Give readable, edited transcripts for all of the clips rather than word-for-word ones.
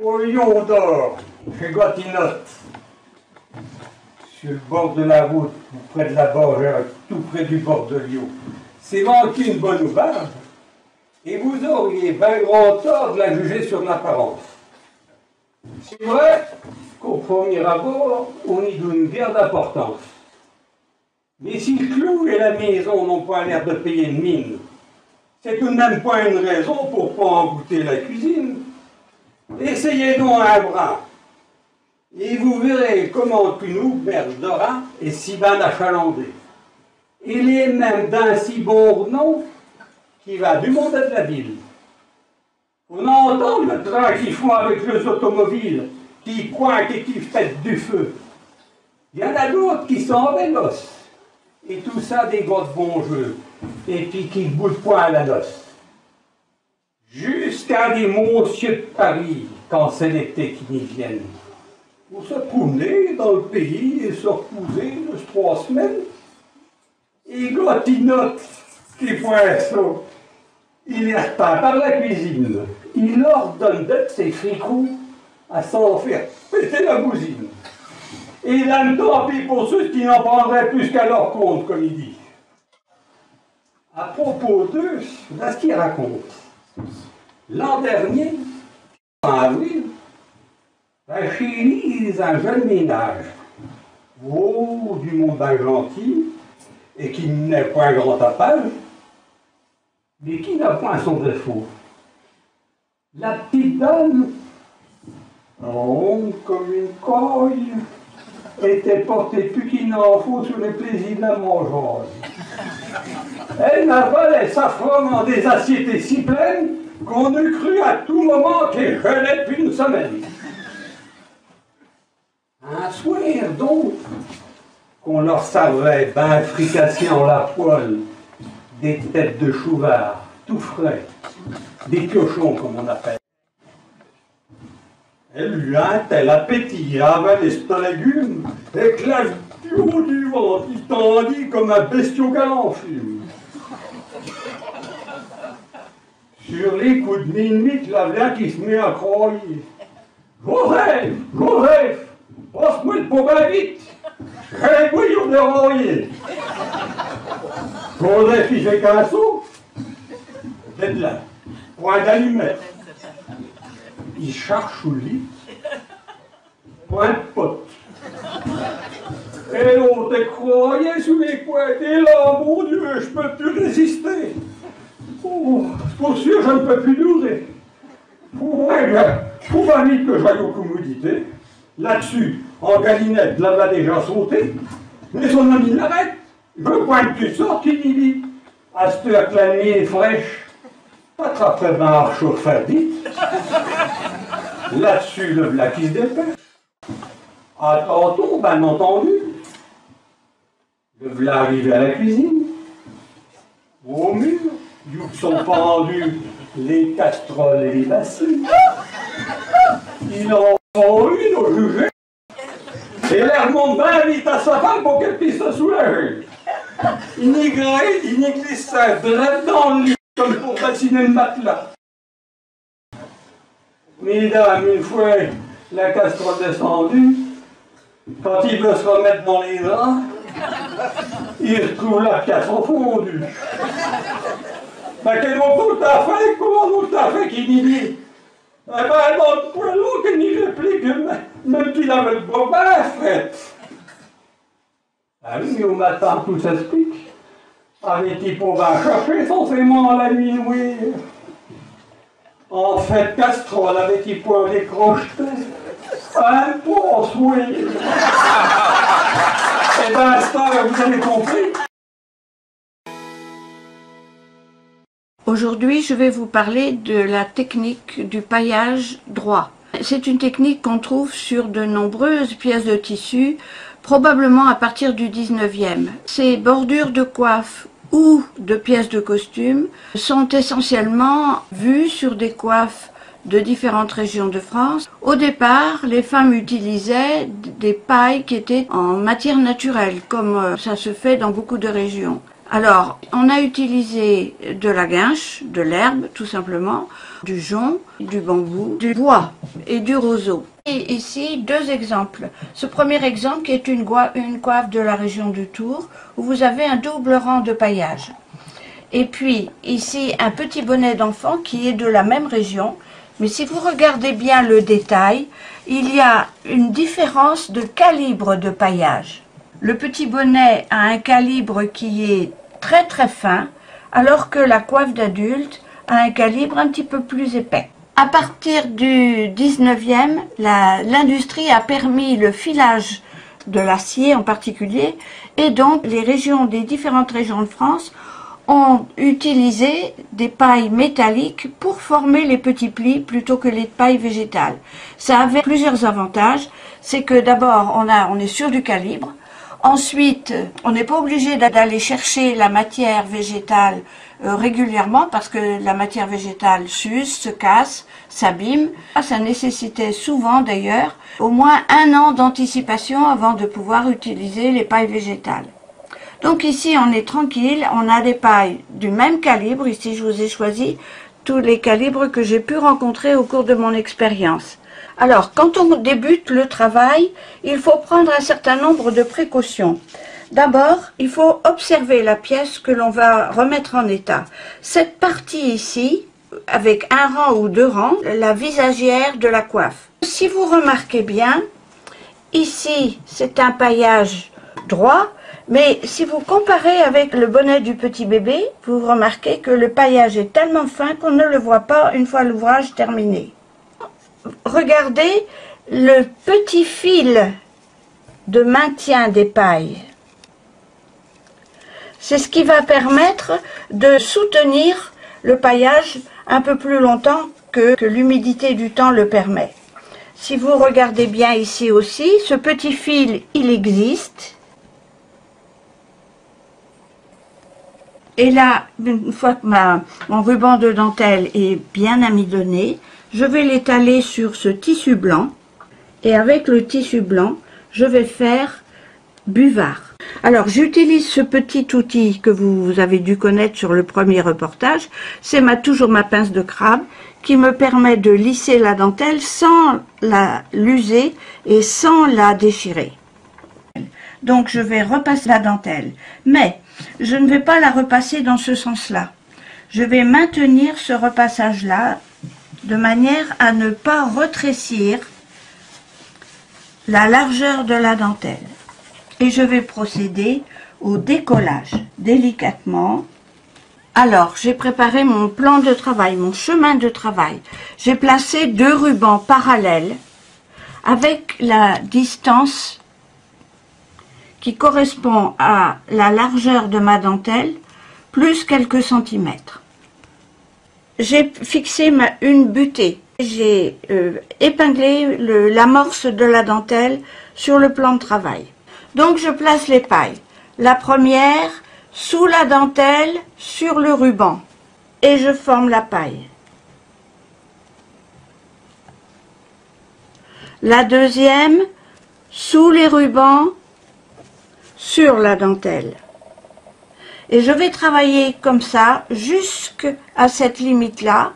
Au lion d'or, chez Gotinotte, sur le bord de la route, tout près de la Borgère, tout près du bord de Lyon. C'est manqué une bonne ouvrage, et vous auriez bien grand tort de la juger sur l'apparence. C'est vrai qu'au premier abord, on y donne bien d'importance. Mais si le clou et la maison n'ont pas l'air de payer une mine, c'est tout de même pas une raison pour ne pas en goûter la cuisine. Essayez donc un brin, et vous verrez comment une auberge de rein est si bien achalandée. Il est même d'un si bon nom qui va du monde et de la ville. On entend le train qu'ils font avec les automobiles, qui pointent et qui fêtent du feu. Il y en a d'autres qui sont en véloce. Et tout ça des gars de bon jeu, et puis qui ne boutent point à la noce. Jusqu'à des monsieurs de Paris, quand c'est l'été qui y viennent, pour se promener dans le pays et se reposer de 3 semaines. Et Gotinotte, qui point ça, il est repeint par la cuisine. Il leur donne d'être ses fricots à s'en faire péter la bousine. Et il a le tant pis pour ceux qui n'en prendraient plus qu'à leur compte, comme il dit. À propos d'eux, voilà ce qu'il raconte. L'an dernier, en avril, chez lui, un jeune ménage, oh, du monde bien gentil, et qui n'est point grand tapage, mais qui n'a point son défaut. La petite dame, ronde comme une coille, était portée plus qu'il n'en faut sur les plaisirs de la mangeuse. Elle n'avalait sa fromme en des assiettes si pleines qu'on eût cru à tout moment qu'elle gelait depuis une semaine. Un soir donc, qu'on leur servait ben fricassés en la poêle, des têtes de chouvard, tout frais, des piochons comme on appelle. Elle eut un tel appétit à avaler ce légume, et que la du haut du ventre, il tendit comme un bestiau galant fume. Sur les coups de minuit, la vient qui se met à croyer. Joseph, Joseph, passe-moi le pot bien vite, j'ai les bouillons de renvoyer. Joseph, il fait qu'un saut, c'est de là, point d'allumette. Il cherche sous le lit, point de pote. Et on te croyait sous les pointes, et là, mon Dieu, je ne peux plus résister. Oh, pour sûr, je ne peux plus durer. Faut pas vite que j'aille aux commodités. Là-dessus, en galinette, là va déjà sauté. Mais son ami l'arrête. Je veux point que tu sortes, il dit. À cette heure que la nuit est fraîche, attrape-toi dans la chauffe vite. Là-dessus, le v'là qui se dépêche. À tantôt, ben entendu. Le v'là arrivé à la cuisine. Au mur, d'où sont pendus les casseroles et les bassines. Il en prend une au jugé. Et elle remonte bien vite à sa femme pour qu'elle puisse se soulager. Il n'y glisse ça direct dans le lit, comme pour bassiner le matelas. Mesdames, une fois la casserole descendue, quand il veut se remettre dans les draps, il retrouve la casse en fondu. Ben, quel bon tout à fait, comment tout à fait qu'il y dit? Eh ben, dans le poêlon, qu'il n'y réplique, même qu'il avait le beau bain fait. Ah oui, au matin, tout s'explique. Avait-il pour chercher censément la nuit nouée? En fait, casserole avait-il pour les crocheter? Un pense, oui. Eh bien, ça, vous avez compris? Aujourd'hui, je vais vous parler de la technique du paillage droit. C'est une technique qu'on trouve sur de nombreuses pièces de tissu, probablement à partir du 19e. Ces bordures de coiffe ou de pièces de costume sont essentiellement vues sur des coiffes de différentes régions de France. Au départ, les femmes utilisaient des pailles qui étaient en matière naturelle, comme ça se fait dans beaucoup de régions. Alors, on a utilisé de la guinche, de l'herbe tout simplement, du jonc, du bambou, du bois et du roseau. Et ici, deux exemples. Ce premier exemple qui est une coiffe de la région du Tour, où vous avez un double rang de paillage. Et puis, ici, un petit bonnet d'enfant qui est de la même région. Mais si vous regardez bien le détail, il y a une différence de calibre de paillage. Le petit bonnet a un calibre qui est très très fin, alors que la coiffe d'adulte a un calibre un petit peu plus épais. À partir du 19e, l'industrie a permis le filage de l'acier en particulier, et donc les différentes régions de France ont utilisé des pailles métalliques pour former les petits plis plutôt que les pailles végétales. Ça avait plusieurs avantages. C'est que d'abord, on est sûr du calibre. Ensuite, on n'est pas obligé d'aller chercher la matière végétale régulièrement parce que la matière végétale s'use, se casse, s'abîme. Ça nécessitait souvent d'ailleurs au moins 1 an d'anticipation avant de pouvoir utiliser les pailles végétales. Donc ici, on est tranquille, on a des pailles du même calibre. Ici, je vous ai choisi tous les calibres que j'ai pu rencontrer au cours de mon expérience. Alors, quand on débute le travail, il faut prendre un certain nombre de précautions. D'abord, il faut observer la pièce que l'on va remettre en état. Cette partie ici, avec un rang ou 2 rangs, la visagière de la coiffe. Si vous remarquez bien, ici, c'est un paillage droit, mais si vous comparez avec le bonnet du petit bébé, vous remarquez que le paillage est tellement fin qu'on ne le voit pas une fois l'ouvrage terminé. Regardez le petit fil de maintien des pailles. C'est ce qui va permettre de soutenir le paillage un peu plus longtemps que l'humidité du temps le permet. Si vous regardez bien ici aussi, ce petit fil, il existe. Et là, une fois que mon ruban de dentelle est bien amidonné, je vais l'étaler sur ce tissu blanc. Et avec le tissu blanc, je vais faire buvard. Alors, j'utilise ce petit outil que vous avez dû connaître sur le premier reportage. C'est toujours ma pince de crabe qui me permet de lisser la dentelle sans l'user et sans la déchirer. Donc, je vais repasser la dentelle. Mais, je ne vais pas la repasser dans ce sens-là. Je vais maintenir ce repassage-là de manière à ne pas retrécir la largeur de la dentelle. Et je vais procéder au décollage délicatement. Alors, j'ai préparé mon plan de travail, mon chemin de travail. J'ai placé 2 rubans parallèles avec la distance qui correspond à la largeur de ma dentelle, plus quelques centimètres. J'ai fixé une butée. J'ai épinglé l'amorce de la dentelle sur le plan de travail. Donc je place les pailles. La première sous la dentelle sur le ruban et je forme la paille. La deuxième sous les rubans sur la dentelle. Et je vais travailler comme ça jusqu'à cette limite-là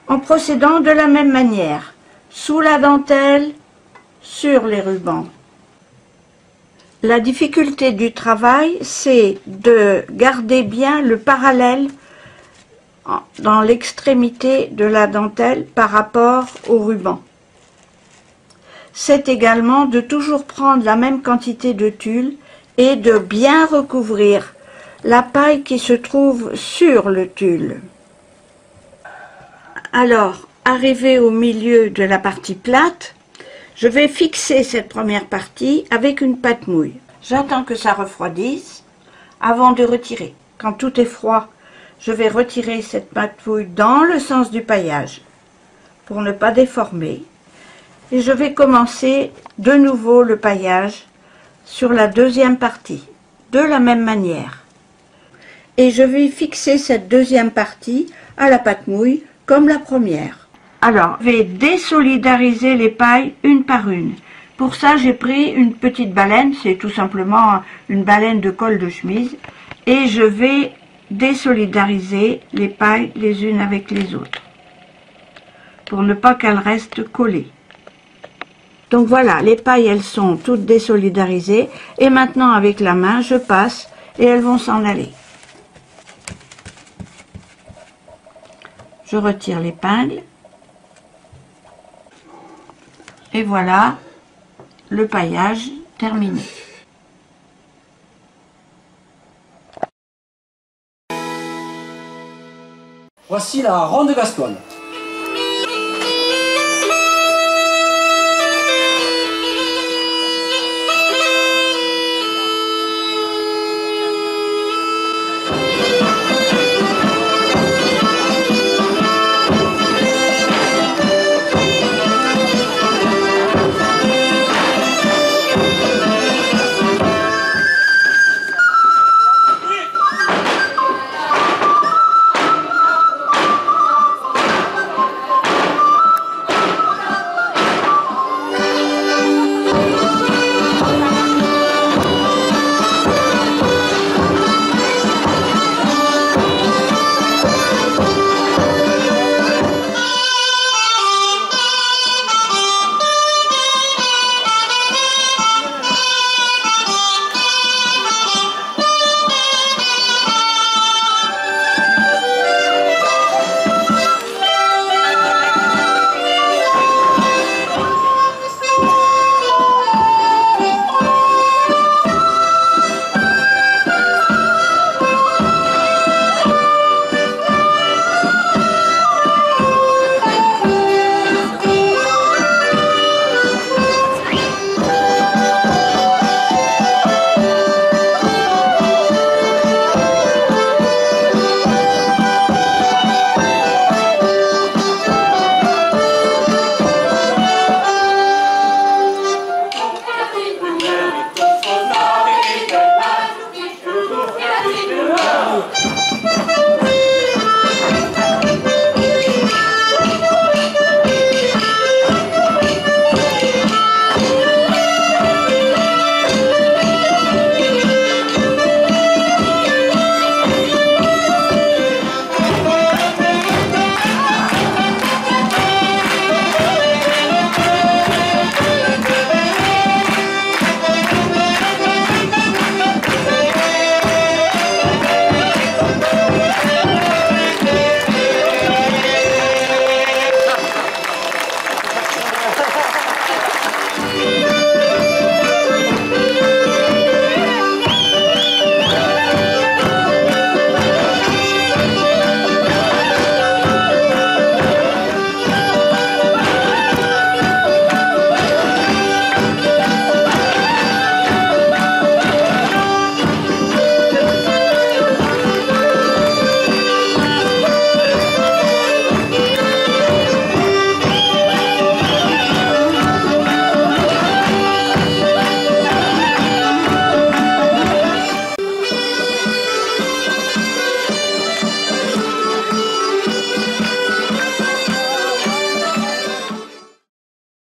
en procédant de la même manière. Sous la dentelle, sur les rubans. La difficulté du travail, c'est de garder bien le parallèle dans l'extrémité de la dentelle par rapport au ruban. C'est également de toujours prendre la même quantité de tulle et de bien recouvrir la paille qui se trouve sur le tulle. Alors, arrivé au milieu de la partie plate, je vais fixer cette première partie avec une pâte mouille. J'attends que ça refroidisse avant de retirer. Quand tout est froid, je vais retirer cette pâte mouille dans le sens du paillage pour ne pas déformer. Et je vais commencer de nouveau le paillage sur la deuxième partie, de la même manière. Et je vais fixer cette deuxième partie à la pâte mouille comme la première. Alors, je vais désolidariser les pailles une par une. Pour ça, j'ai pris une petite baleine, c'est tout simplement une baleine de col de chemise, et je vais désolidariser les pailles les unes avec les autres pour ne pas qu'elles restent collées. Donc voilà, les pailles elles sont toutes désolidarisées et maintenant avec la main je passe et elles vont s'en aller. Je retire l'épingle et voilà le paillage terminé. Voici la ronde Gascogne.